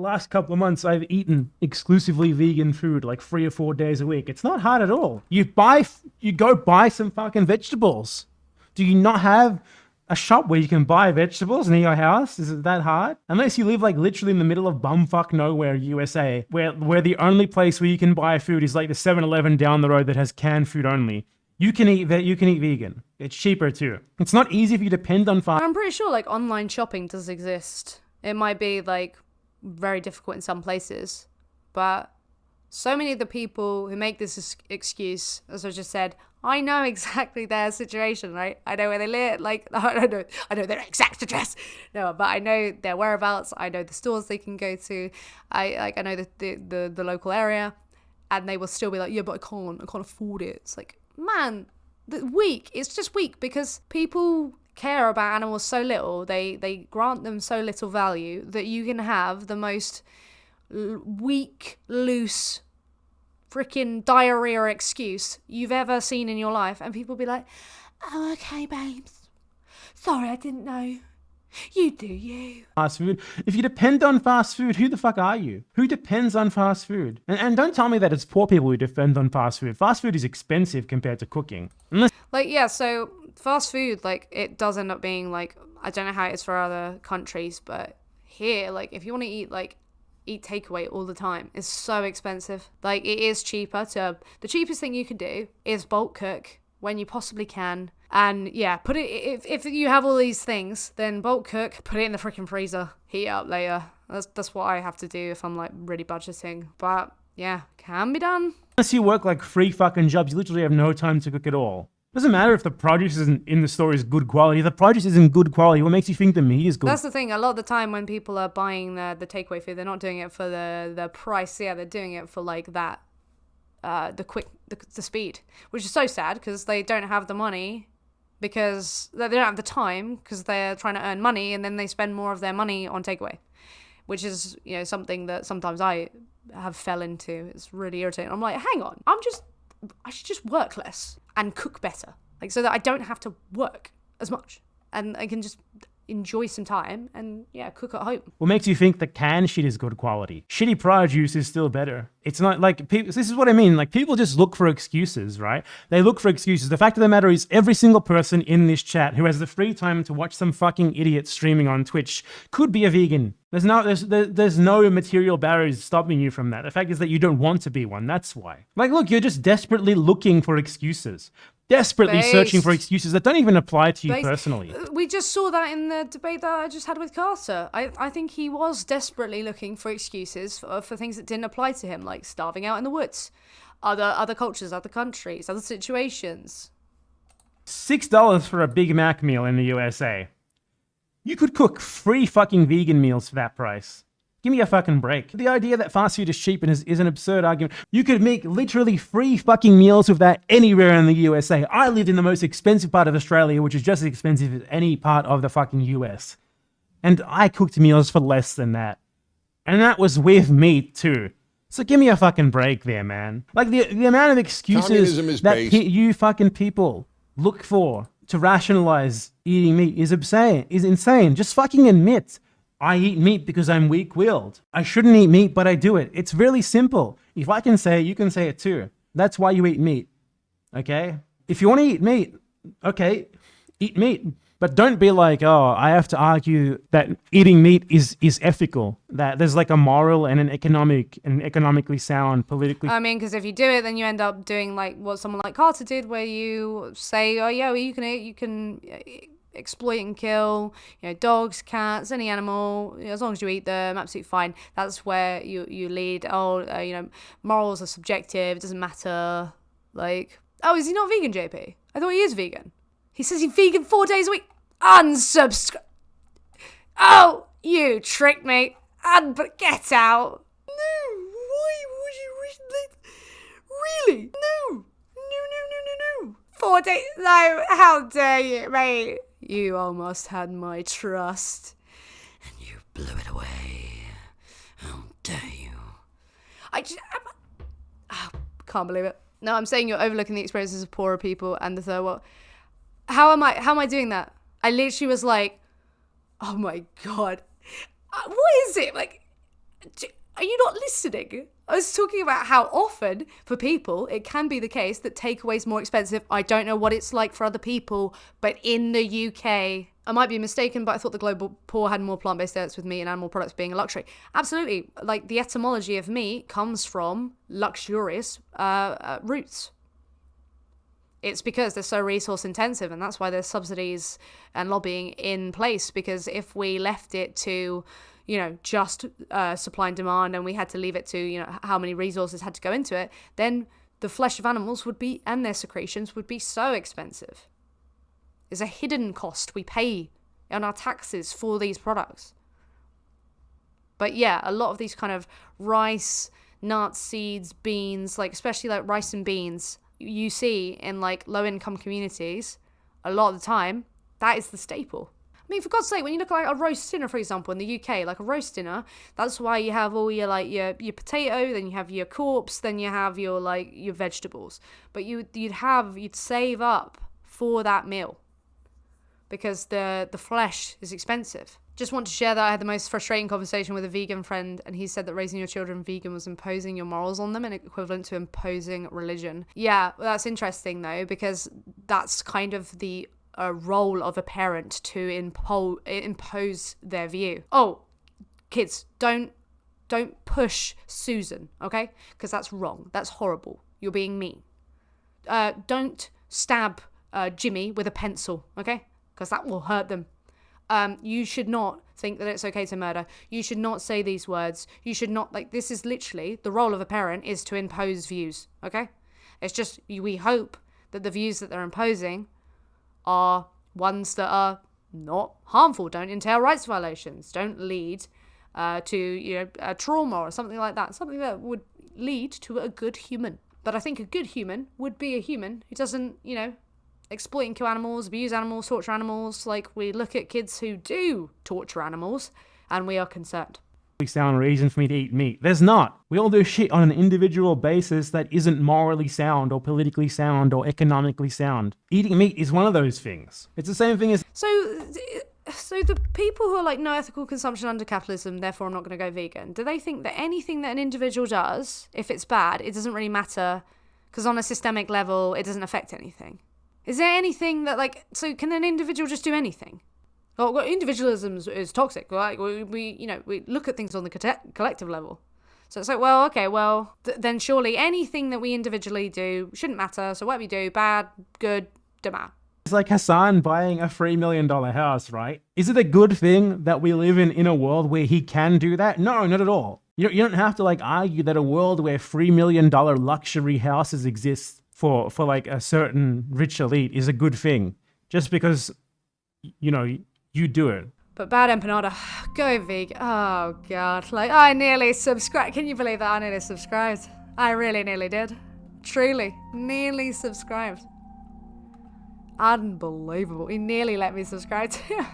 last couple of months, I've eaten exclusively vegan food like 3 or 4 days a week. It's not hard at all. You go buy some fucking vegetables. Do you not have a shop where you can buy vegetables near your house? Is it that hard? Unless you live like literally in the middle of bumfuck nowhere, USA, where the only place where you can buy food is like the 7-Eleven down the road that has canned food only. You can eat vegan. It's cheaper too. It's not easy if you depend on fast. I'm pretty sure like online shopping does exist. It might be like very difficult in some places, but so many of the people who make this excuse, as I just said, I know exactly their situation, right? I know where they live. Like, I know their exact address. No, but I know their whereabouts. I know the stores they can go to. I know the local area, and they will still be like, yeah, but I can't afford it. It's like, man, weak. It's just weak because people care about animals so little. They grant them so little value that you can have the most weak, loose, freaking diarrhea excuse you've ever seen in your life, and people be like, oh, okay, babes, sorry, I didn't know. You do you. Fast food. If you depend on fast food, who the fuck are you? Who depends on fast food? And don't tell me that it's poor people who depend on fast food. Fast food is expensive compared to cooking. So fast food, like, it does end up being like, I don't know how it is for other countries, but here, like, if you want to eat takeaway all the time, it's so expensive. Like, it is cheaper the cheapest thing you can do is bulk cook when you possibly can. And yeah, put it, if you have all these things, then bulk cook, put it in the freaking freezer, heat it up later. That's what I have to do if I'm like really budgeting. But yeah, can be done. Unless you work like 3 fucking jobs, you literally have no time to cook at all. Doesn't matter if the produce isn't in the store is good quality. If the produce isn't good quality, what makes you think the meat is good? That's the thing. A lot of the time when people are buying the takeaway food, they're not doing it for the price. Yeah, they're doing it for like that, the speed, which is so sad because they don't have the money, because they don't have the time because they're trying to earn money, and then they spend more of their money on takeaway, which is, you know, something that sometimes I have fell into. It's really irritating. I'm like, hang on, I should just work less and cook better, like, so that I don't have to work as much and I can just enjoy some time and cook at home. What makes you think the canned shit is good quality? Shitty produce is still better. It's not like people, this is what I mean. Like, people just look for excuses, right? They look for excuses. The fact of the matter is, every single person in this chat who has the free time to watch some fucking idiot streaming on Twitch could be a vegan. There's no material barriers stopping you from that. The fact is that you don't want to be one. That's why. Like, look, you're just desperately looking for excuses. Desperately searching for excuses that don't even apply to you personally. We just saw that in the debate that I just had with Carter. I think he was desperately looking for excuses for things that didn't apply to him, like starving out in the woods, other cultures, other countries, other situations. $6 for a Big Mac meal in the USA. You could cook 3 fucking vegan meals for that price. Give me a fucking break. The idea that fast food is cheap is an absurd argument. You could make literally 3 fucking meals with that anywhere in the USA. I lived in the most expensive part of Australia, which is just as expensive as any part of the fucking US. And I cooked meals for less than that. And that was with meat too. So give me a fucking break there, man. Like, the amount of excuses that you fucking people look for to rationalize eating meat is insane. Just fucking admit, I eat meat because I'm weak-willed. I shouldn't eat meat, but I do it. It's really simple. If I can say it, you can say it too. That's why you eat meat, okay? If you want to eat meat, okay, eat meat. But don't be like, oh, I have to argue that eating meat is ethical, that there's like a moral and an economically sound, politically... I mean, because if you do it, then you end up doing like what someone like Carter did, where you say, oh yeah, well, you can exploit and kill, you know, dogs, cats, any animal, you know, as long as you eat them, absolutely fine. That's where you lead. You know, morals are subjective. It doesn't matter. Like, oh, is he not vegan, JP? I thought he is vegan. He says he's vegan 4 days a week. Unsubscribe. Oh, you tricked me. But get out. No, why would you wish that? Really? No. 4 days. No, how dare you, mate? You almost had my trust, and you blew it away. How dare you? I can't believe it. No, I'm saying you're overlooking the experiences of poorer people and the third world. How am I doing that? I literally was like, oh my God. What is it? Like, Are you not listening? I was talking about how often, for people, it can be the case that takeaway's more expensive. I don't know what it's like for other people, but in the UK, I might be mistaken, but I thought the global poor had more plant-based diets, with meat and animal products being a luxury. Absolutely. Like, the etymology of meat comes from luxurious roots. It's because they're so resource intensive, and that's why there's subsidies and lobbying in place, because if we left it to, just supply and demand, and we had to leave it to, how many resources had to go into it, then the flesh of animals would be, and their secretions would be so expensive. There's a hidden cost we pay on our taxes for these products. But yeah, a lot of these kind of rice, nuts, seeds, beans, like especially like rice and beans, you see in like low income communities, a lot of the time, that is the staple. I mean, for God's sake, when you look at like a roast dinner, for example, in the UK, like a roast dinner, that's why you have all your like your potato, then you have your corpse, then you have your like your vegetables. But you'd save up for that meal because the flesh is expensive. Just want to share that I had the most frustrating conversation with a vegan friend, and he said that raising your children vegan was imposing your morals on them and equivalent to imposing religion. Yeah, that's interesting though, because that's kind of the role of a parent to impose their view. Oh, kids, don't push Susan, okay? Because that's wrong. That's horrible. You're being mean. Don't stab Jimmy with a pencil, okay? Because that will hurt them. You should not think that it's okay to murder. You should not say these words. You should not, like, this is literally, the role of a parent is to impose views, okay? It's just, we hope that the views that they're imposing are ones that are not harmful, don't entail rights violations, don't lead to, a trauma or something like that, something that would lead to a good human. But I think a good human would be a human who doesn't, exploit and kill animals, abuse animals, torture animals. Like, we look at kids who do torture animals and we are concerned. Sound reason for me to eat meat. There's not. We all do shit on an individual basis that isn't morally sound or politically sound or economically sound. Eating meat is one of those things. It's the same thing as... So the people who are like, no ethical consumption under capitalism, therefore I'm not going to go vegan, do they think that anything that an individual does, if it's bad, it doesn't really matter because on a systemic level, it doesn't affect anything? Is there anything that, like, so can an individual just do anything? Well, individualism is toxic. Like, we look at things on the collective level. So it's like, well, okay, well, then surely anything that we individually do shouldn't matter. So whatever we do, bad, good, don't matter. It's like Hassan buying a $3 million house, right? Is it a good thing that we live in a world where he can do that? No, not at all. You don't have to, like, argue that a world where $3 million luxury houses exist for like a certain rich elite is a good thing just because, you do it. But BadEmpanada, go vegan. Oh, God. Like, I nearly subscribed. Can you believe that? I nearly subscribed. I really nearly did. Truly. Nearly subscribed. Unbelievable. He nearly let me subscribe to